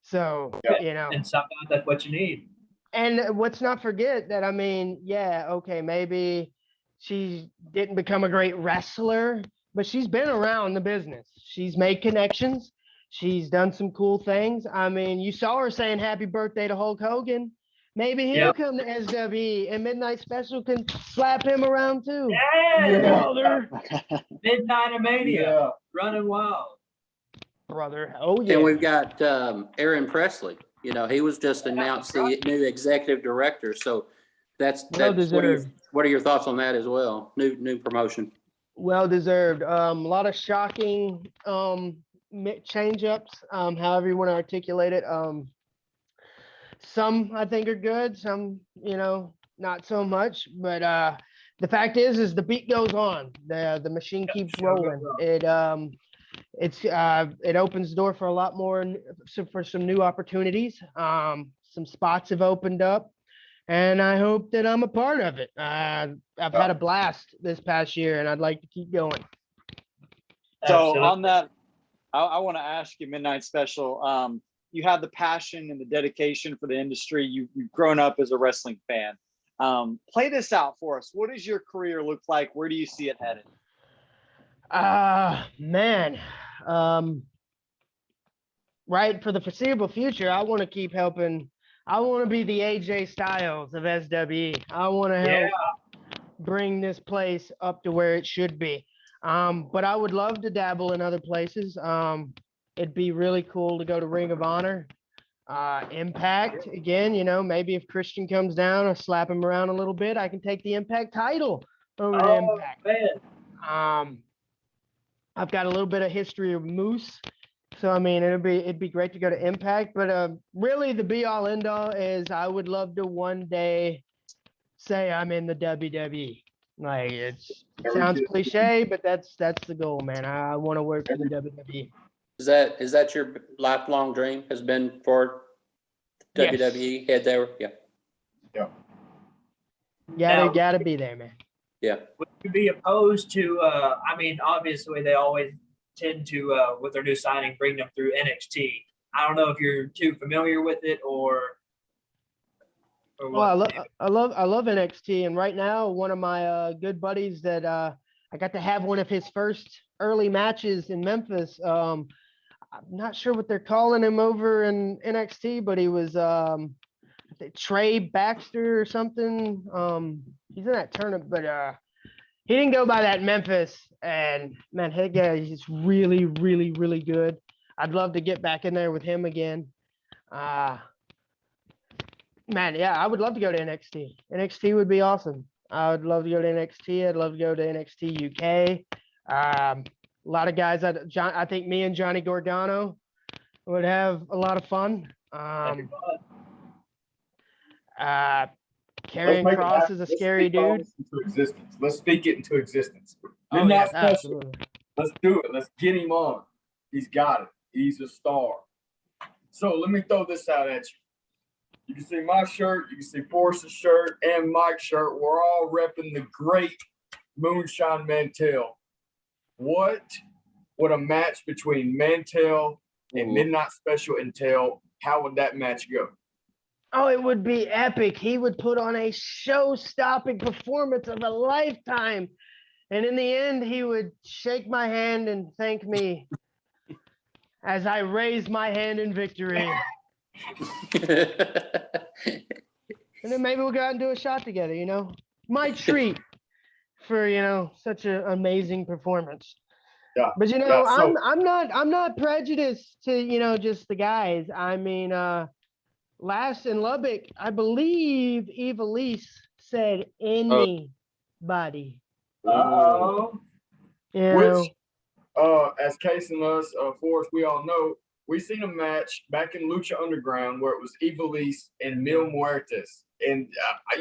So, And sometimes that's what you need. And let's not forget that, I mean, maybe she didn't become a great wrestler, but she's been around the business. She's made connections. She's done some cool things. I mean, you saw her saying happy birthday to Hulk Hogan. Maybe he'll come to SWE and Midnight Special can slap him around too. Yeah, brother. Midnight Mania, running wild. Brother, oh yeah. And we've got Aaron Presley. He was just announced the new executive director. So that's well deserved. What are your thoughts on that as well? New promotion. Well deserved. A lot of shocking change ups. However you want to articulate it. Some I think are good, some, not so much. But the fact is the beat goes on. The machine keeps rolling. It opens the door for a lot more, for some new opportunities. Some spots have opened up. and I hope that I'm a part of it. I've had a blast this past year, and I'd like to keep going. So Absolutely. on that, I want to ask you, Midnight Special. You have the passion and the dedication for the industry. You've grown up as a wrestling fan. Play this out for us. What does your career look like? Where do you see it headed? Man, right, for the foreseeable future, I want to keep helping. I want to be the AJ Styles of SWE. I want to help bring this place up to where it should be. But I would love to dabble in other places. It'd be really cool to go to Ring of Honor, Impact again. You know, maybe if Christian comes down, I slap him around a little bit. I can take the Impact title over to Impact. Man. I've got a little bit of history of Moose, so I mean it'd be great to go to Impact. But really, the be all end all is I would love to one day say I'm in the WWE. Like it sounds cliche, but that's the goal, man. I want to work for the WWE. Is that your lifelong dream? Has been for Yes. WWE? Head there? Yeah. Gotta be there, man. Yeah. Would you be opposed to? I mean, obviously they always tend to, with their new signing, bring them through NXT. I don't know if you're too familiar with it or Well, what. I love NXT, and right now one of my good buddies that I got to have one of his first early matches in Memphis. I'm not sure what they're calling him over in NXT, but he was Trey Baxter or something. He's in that tournament, but he didn't go by that in Memphis. And man, hey guy, he's really, really, really good. I'd love to get back in there with him again. Man, yeah, I would love to go to NXT. NXT would be awesome. I would love to go to NXT. I'd love to go to NXT UK. A lot of guys, I think me and Johnny Gargano would have a lot of fun. Karrion Kross is a scary dude. Let's speak it into existence. Oh, Midnight yes, Special. absolutely. Let's do it. Let's get him on. He's got it. He's a star. So let me throw this out at you. You can see my shirt, you can see Forrest's shirt, and Mike's shirt. We're all repping the great Moonshine Mantell. What would a match between Mantell and Midnight Special entail? How would that match go? Oh, it would be epic. He would put on a show-stopping performance of a lifetime. And in the end, he would shake my hand and thank me as I raise my hand in victory. And then maybe we'll go out and do a shot together, you know? My treat for, you know, such an amazing performance. Yeah. But you know, I'm not prejudiced to, you know, just the guys. I mean, last in Lubbock, I believe Eva Lise said anybody. Uh-oh. You know, as Case and us, Forrest, we all know, we seen a match back in Lucha Underground where it was Eva Lise and Mil Muertes. And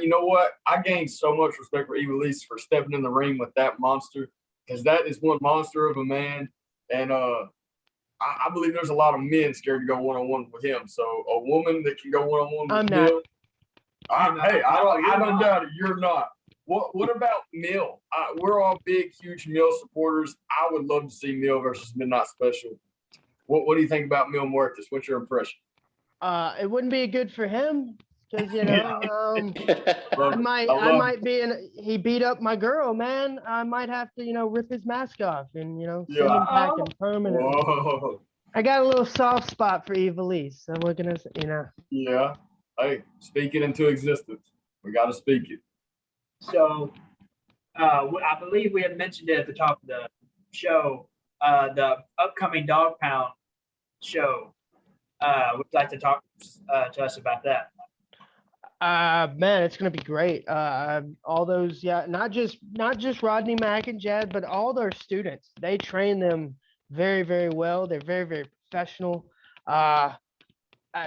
you know what? I gained so much respect for Eva Lise for stepping in the ring with that monster, because that is one monster of a man. And I believe there's a lot of men scared to go one-on-one with him. So a woman that can go one-on-one with Mil. I don't doubt it. You're not. What about Mil? We're all big, huge Mil supporters. I would love to see Mil versus Midnight Special. What do you think about Mil Muertes? What's your impression? It wouldn't be good for him because, you know, I might be he beat up my girl, man. I might have to, you know, rip his mask off and, you know, send him packing permanently. Whoa. I got a little soft spot for Eva Lise, so we're gonna, you know. Yeah. Hey, speak it into existence. We got to speak it. So, I believe we had mentioned it at the top of the show, the upcoming Dog Pound show. Would you like to talk to us about that? Man, it's gonna be great. All those, not just Rodney Mack and Jad, but all their students. They train them very, very well. They're very, very professional.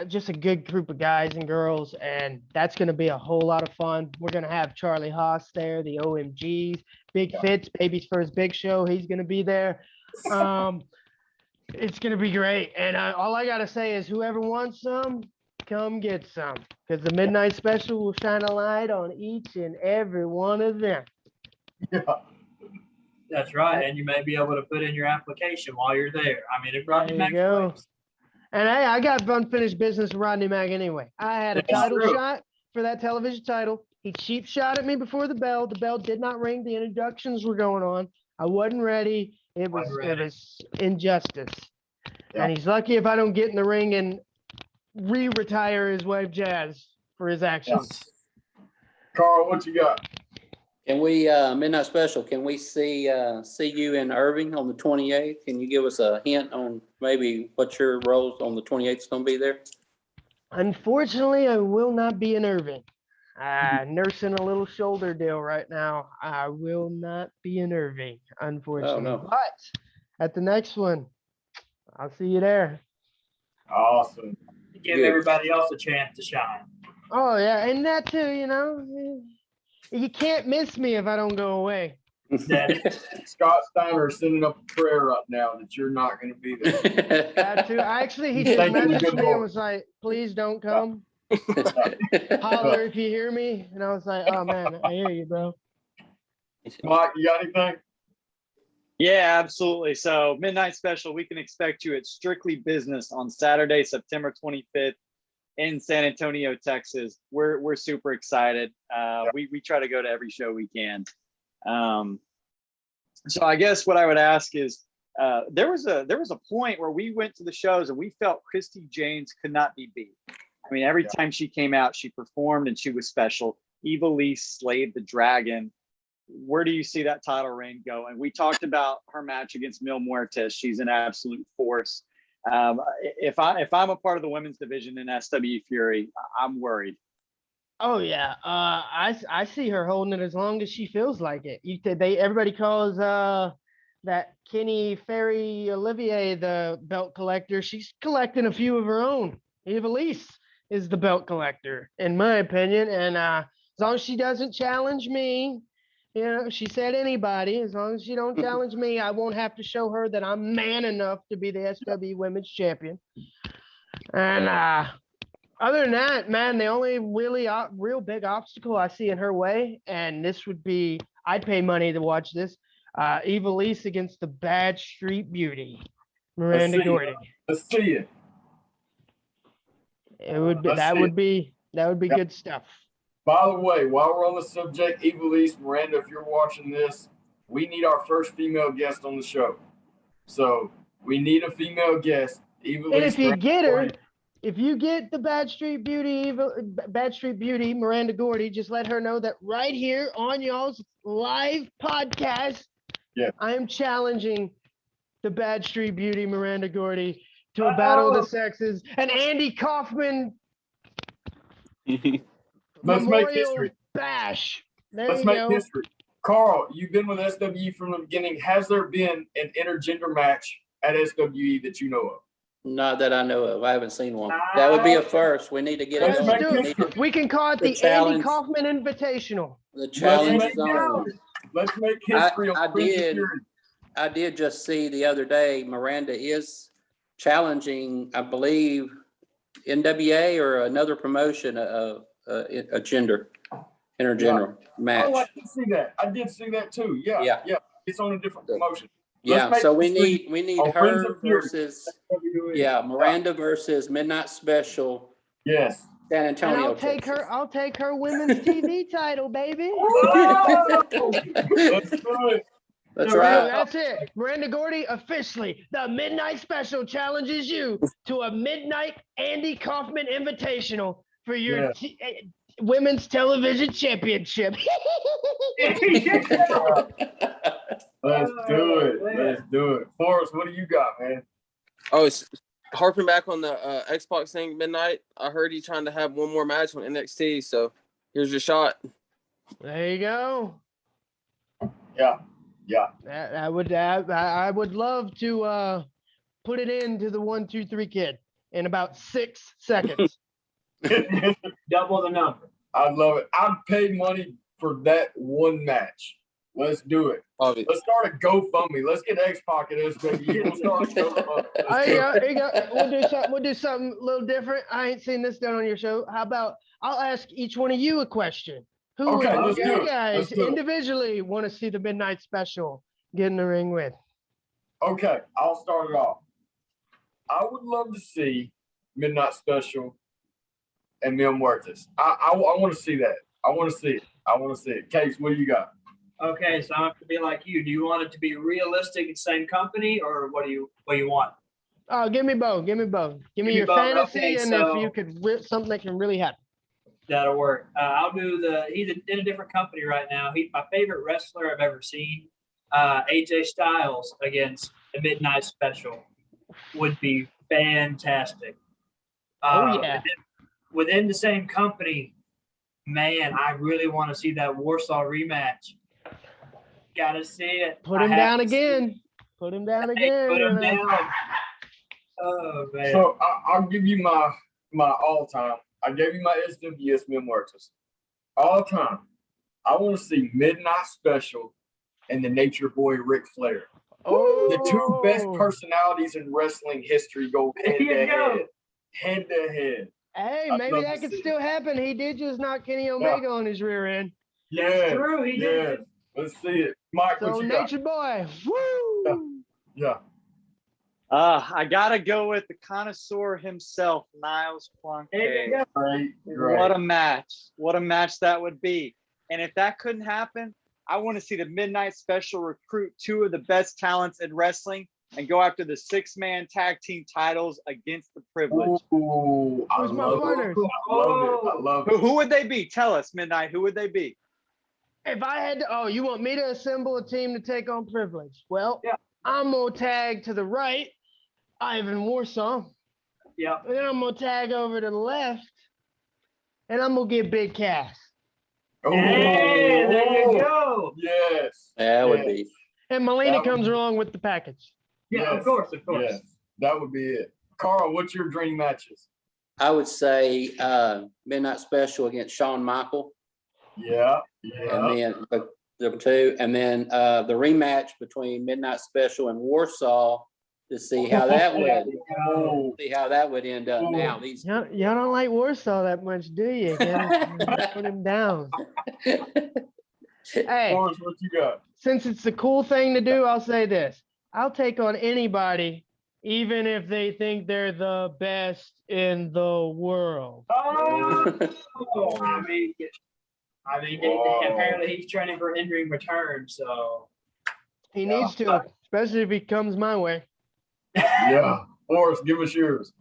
Just a good group of guys and girls, and that's gonna be a whole lot of fun. We're gonna have Charlie Haas there, the OMGs, Big Fitz, Baby's First Big Show. He's gonna be there. It's gonna be great. And all I gotta say is, whoever wants some, come get some, because the midnight special will shine a light on each and every one of them. Yeah. That's right. And you may be able to put in your application while you're there. I mean, it brought There you you go. And hey, I got unfinished business with Rodney Mack anyway. I had a That's title true. shot for that television title. He cheap shot at me before the bell. The bell did not ring. The introductions were going on. I wasn't ready. It was injustice. Yeah. And he's lucky if I don't get in the ring and retire his wife Jazz for his actions. Carl, what you got? Can we, Midnight Special, can we see you in Irving on the 28th? Can you give us a hint on maybe what your role on the 28th is going to be there? Unfortunately, I will not be in Irving. Nursing a little shoulder deal right now. I will not be in Irving, unfortunately. no. But at the next one, I'll see you there. Awesome. Give Good. everybody else a chance to shine. Oh, yeah. And that too, you know. You can't miss me if I don't go away. Scott Steiner is sending up a prayer right now that you're not going to be there. That too. Actually, he He's just thanking the messaged good me and Lord. was like, please don't come. Holler if you hear me. And I was like, oh, man, I hear you, bro. Mike, you got anything? Yeah, absolutely. So Midnight Special, we can expect you at Strictly Business on Saturday, September 25th in San Antonio, Texas. We're super excited. We try to go to every show we can. So I guess what I would ask is, there was a point where we went to the shows and we felt Christy James could not be beat. I mean, every time she came out, she performed and she was special. Eva Lee slayed the dragon. Where do you see that title reign going? We talked about her match against Mil Muertes. She's an absolute force. If I'm a part of the women's division in SWE Fury, I'm worried. Oh yeah, I see her holding it as long as she feels like it. Everybody calls that Kenny Ferry Olivier the belt collector. She's collecting a few of her own. Eva Lise is the belt collector, in my opinion. And as long as she doesn't challenge me, you know, she said anybody. As long as she don't challenge me, I won't have to show her that I'm man enough to be the SWE Women's Champion. And other than that, man, the only really real big obstacle I see in her way, and this would be, I'd pay money to watch this, Eva Lise against the Bad Street Beauty, Miranda Gordy. Let's see it. It would be, that would be good stuff. By the way, while we're on the subject, Eva Lise, Miranda, if you're watching this, we need our first female guest on the show. So we need a female guest. Eva Lise, And if you Miranda get her, Gordy. if you get the Bad Street Beauty, Miranda Gordy, just let her know that right here on y'all's live podcast, I am challenging the Bad Street Beauty, Miranda Gordy, to a battle of the sexes. And Andy Kaufman Let's make history. bash. Let's make history. Carl, you've been with SWE from the beginning. Has there been an intergender match at SWE that you know of? Not that I know of. I haven't seen one. That would be a first. We need to get Let's it make going. history. We can call it the Andy challenge. Kaufman Invitational. The challenge Let's is make on. history. Let's make history on Prince of Fury. I did just see the other day, Miranda is challenging, I believe, NWA or another promotion of a intergender match. Oh, I did see that. I did see that too. Yeah. It's on a different promotion. Yeah, so we need on Prince her of Fury. versus Miranda versus Midnight Special. Yes. San And Antonio. I'll take her women's TV title, baby. Let's do it. That's So right. that's it. Miranda Gordy, officially, the Midnight Special challenges you to a Midnight Andy Kaufman Invitational for your Women's Television Championship. Let's do it. Let's do it. Forrest, what do you got, man? Oh, it's harping back on the Xbox thing, Midnight. I heard he trying to have one more match on NXT, so here's your shot. There you go. Yeah. I would love to put it into the 1, 2, 3 kid in about 6 seconds. Double the number. I love it. I'd pay money for that one match. Let's do it. Obvious. Let's start a GoFundMe. Let's get X-Pac at SWE. We'll start a GoFundMe. Let's do it. Here you go. We'll do something a little different. I ain't seen this done on your show. How about I'll ask each one of you a question. Who Okay, would let's do you it. guys Let's do it. individually want to see the Midnight Special get in the ring with? Okay, I'll start it off. I would love to see Midnight Special and Mil Muertes. I want to see that. I want to see it. I want to see it. Case, what do you got? Okay, so I have to be like you. Do you want it to be realistic and same company, or what do you want? Oh, give me both. Give me both. Give me me your both. fantasy, Okay, and so- if you could something that can really happen. That'll work. I'll do he's in a different company right now. He's my favorite wrestler I've ever seen. AJ Styles against the Midnight Special would be fantastic. Oh, yeah. Within the same company, man, I really want to see that Warsaw rematch. Gotta see it. Put I him have down to see again. it. Put him down Hey, again. put him you know. down. Oh man. So I'll give you my all-time. I gave you my SWS Mil Muertes. All-time. I want to see Midnight Special and the Nature Boy Ric Flair. Oh, The two best personalities in wrestling history go head There you to go. head. Head to head. Hey, I'd maybe love that to could see still happen. He did just knock Kenny Omega on his rear end. Yeah. True, he Yeah. did. Let's see it. Mike, So what you got? Nature Boy, woo! Yeah. I gotta go with the connoisseur himself, Niles There you Planquet. go. Great. What a match. What a match that would be. And if that couldn't happen, I want to see the Midnight Special recruit two of the best talents in wrestling and go after the 6-man tag team titles against the Privilege. Ooh, I Who's my love partners? it. I love it. I love it. Who would they be? Tell us, Midnight. Who would they be? If I had to, you want me to assemble a team to take on Privilege? Well, Yeah. I'm gonna tag to the right, Ivan Warsaw, Yeah. and then I'm gonna tag over to the left, and I'm gonna get Big Cass. Ooh, Hey, there you ooh. go. Yes. That would Yes. be. And Melina That would comes be- along with the package. Yeah, Yes. of course, of course. Yes. That would be it. Carl, what's your dream matches? I would say Midnight Special against Shawn Michael, Yeah. and Yeah. then number two, and then the rematch between Midnight Special and Warsaw to see how that would Oh. end up. Now these. Y'all don't like Warsaw that much, do you? Gotta put him down. Hey, Forrest, what you got? since it's the cool thing to do, I'll say this. I'll take on anybody, even if they think they're the best in the world. Oh, I mean, Whoa. apparently he's training for in-ring return, so. He needs to, especially if he comes my way. Yeah. Forrest, give us yours.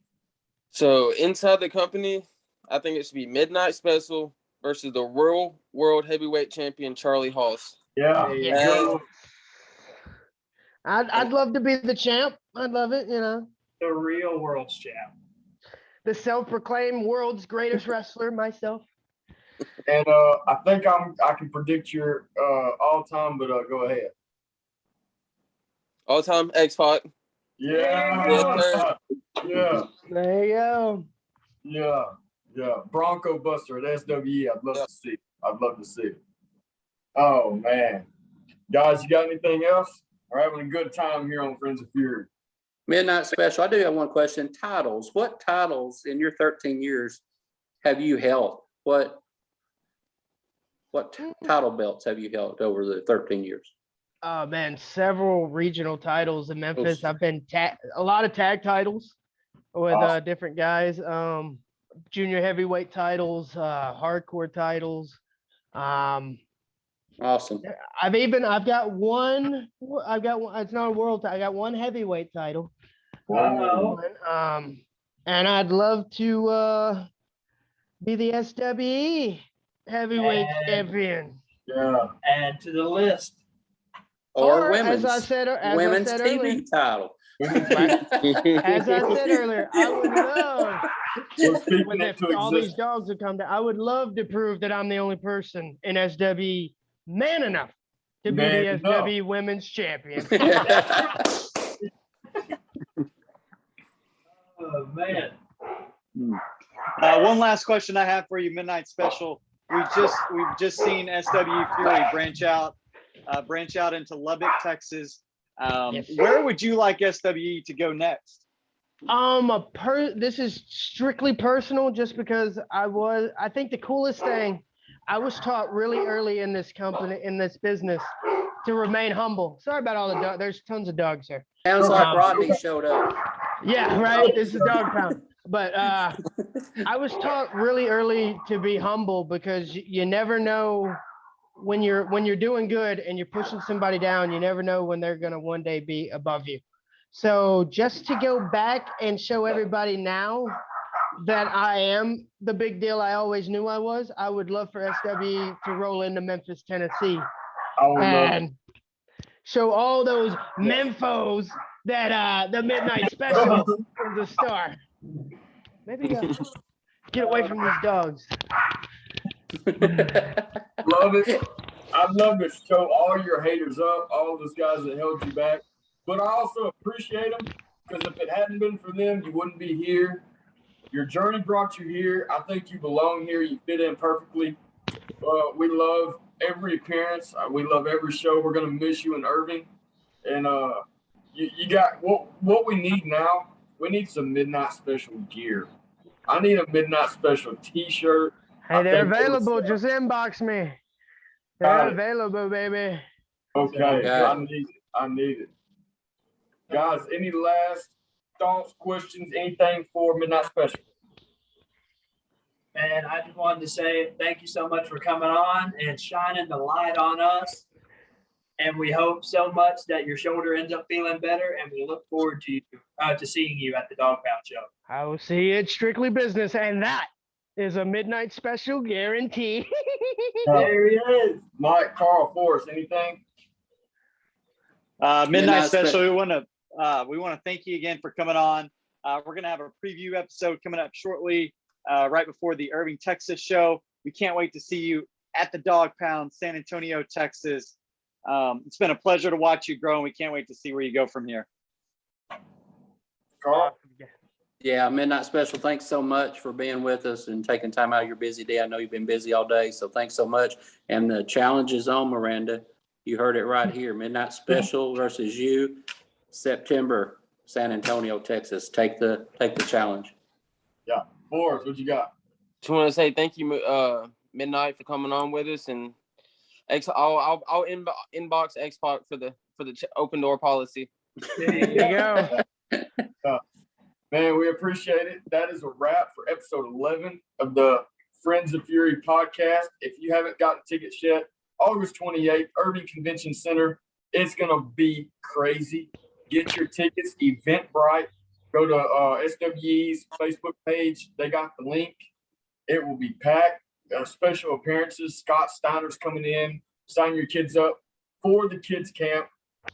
So inside the company, I think it should be Midnight Special versus the World Heavyweight Champion Charlie Haas. Yeah. Yeah. I'd love to be the champ. I'd love it, you know. The real world's champ. The self-proclaimed world's greatest wrestler, myself. And I think I can predict your all time, but go ahead. All time X-Pac. Yeah. Yeah. There you go. Yeah. Yeah. Bronco Buster at SWE. I'd love to see it. I'd love to see it. Oh man. Guys, you got anything else? We're having a good time here on Friends of Fury. Midnight Special. I do have one question. Titles. What titles in your 13 years have you held? What title belts have you held over the 13 years? Oh man, several regional titles in Memphis. I've been a lot of tag titles with Awesome. different guys. Junior heavyweight titles, hardcore titles. Awesome. I've got one. It's not a world title. I got one heavyweight title. Wow. And I'd love to be the SWE heavyweight champion. Yeah. Add to the list. Or women's. as I said women's earlier, TV title. as I said earlier, I would love. We're speaking When it to all these existence. dogs would come down, I would love to prove that I'm the only person in SWE man enough to be Man the enough. SWE women's champion. Oh man. One last question I have for you, Midnight Special. We've just seen SWE Fury branch out branch out into Lubbock, Texas. Yes. Where would you like SWE to go next? This is strictly personal, just because I think the coolest thing, I was taught really early in this business, to remain humble. Sorry about all the dogs. There's tons of dogs here. Sounds like Rodney showed up. Yeah, right. This is dog pound. But I was taught really early to be humble, because you never know when you're doing good and you're pushing somebody down. You never know when they're gonna one day be above you. So just to go back and show everybody now that I am the big deal I always knew I was, I would love for SWE to roll into Memphis, Tennessee, and show all those Memphos that the Midnight Special is a star. Maybe get away from these dogs. Love it. I'd love to show all your haters up, all those guys that held you back. But I also appreciate them, because if it hadn't been for them, you wouldn't be here. Your journey brought you here. I think you belong here. You fit in perfectly. We love every appearance. We love every show. We're going to miss you in Irving. And you got what we need now. We need some Midnight Special gear. I need a Midnight Special T-shirt. Hey, they're available. Just inbox me. They're available, baby. Okay. I need it. Guys, any last thoughts, questions, anything for Midnight Special? And I just wanted to say thank you so much for coming on and shining the light on us. And we hope so much that your shoulder ends up feeling better. And we look forward to seeing you at the Dog Pound Show. I will see you at Strictly Business, and that is a Midnight Special guarantee. There he is. Mike, Carl, Forrest, anything? Midnight Special. We want to thank you again for coming on. We're going to have a preview episode coming up shortly, right before the Irving, Texas show. We can't wait to see you at the Dog Pound, San Antonio, Texas. It's been a pleasure to watch you grow, and we can't wait to see where you go from here. Carl? Yeah, Midnight Special, thanks so much for being with us and taking time out of your busy day. I know you've been busy all day, so thanks so much. And the challenge is on, Miranda. You heard it right here. Midnight Special versus you, September, San Antonio, Texas. Take the challenge. Yeah. Forrest, what you got? Just want to say thank you, Midnight, for coming on with us, and I'll inbox X-Pac for the open door policy. There you go. Man, we appreciate it. That is a wrap for episode 11 of the Friends of Fury podcast. If you haven't gotten tickets yet, August 28th, Irving Convention Center. It's going to be crazy. Get your tickets, Eventbrite. Go to SWE's Facebook page. They got the link. It will be packed. Special appearances. Scott Steiner's coming in. Sign your kids up for the kids camp.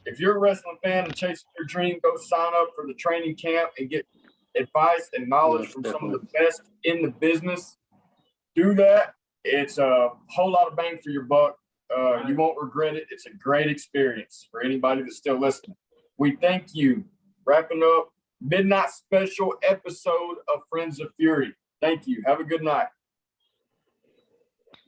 If you're a wrestling fan and chasing your dream, go sign up for the training camp and get advice and knowledge from some of the best in the business. Do that. It's a whole lot of bang for your buck. You won't regret it. It's a great experience for anybody that's still listening. We thank you. Wrapping up Midnight Special episode of Friends of Fury. Thank you. Have a good night.